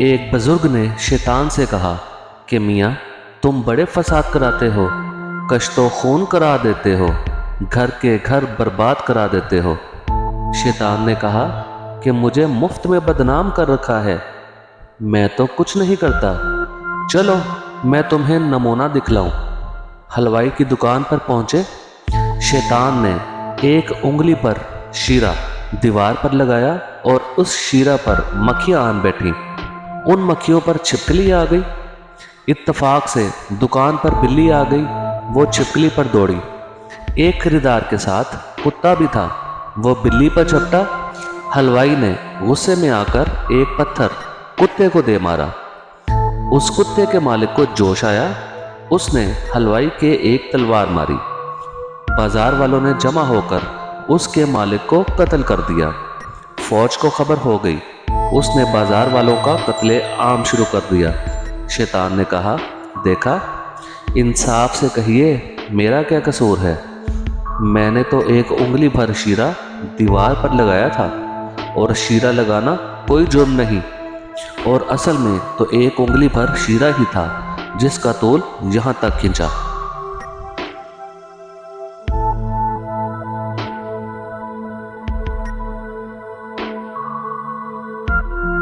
ایک بزرگ نے شیطان سے کہا کہ میاں تم بڑے فساد کراتے ہو، کشت و خون کرا دیتے ہو، گھر کے گھر برباد کرا دیتے ہو۔ شیطان نے کہا کہ مجھے مفت میں بدنام کر رکھا ہے، میں تو کچھ نہیں کرتا، چلو میں تمہیں نمونہ دکھلاؤں۔ حلوائی کی دکان پر پہنچے، شیطان نے ایک انگلی پر شیرہ دیوار پر لگایا اور اس شیرہ پر مکھیاں آن بیٹھیں۔ ان مکھیوں پر چھپکلی آ گئی۔ اتفاق سے دکان پر بلی آ گئی، وہ چھپکلی پر دوڑی۔ ایک خریدار کے ساتھ کتا بھی تھا، وہ بلی پر جھپٹا۔ حلوائی نے غصے میں آ کر ایک پتھر کتے کو دے مارا۔ اس کتے کے مالک کو جوش آیا، اس نے حلوائی کے ایک تلوار ماری۔ بازار والوں نے جمع ہو کر اس کے مالک کو قتل کر دیا۔ فوج کو خبر ہو گئی، اس نے بازار والوں کا قتل عام شروع کر دیا۔ شیطان نے کہا، دیکھا، انصاف سے کہیے میرا کیا قصور ہے؟ میں نے تو ایک انگلی بھر شیرہ دیوار پر لگایا تھا، اور شیرہ لگانا کوئی جرم نہیں، اور اصل میں تو ایک انگلی بھر شیرہ ہی تھا جس کا طول یہاں تک کھنچا۔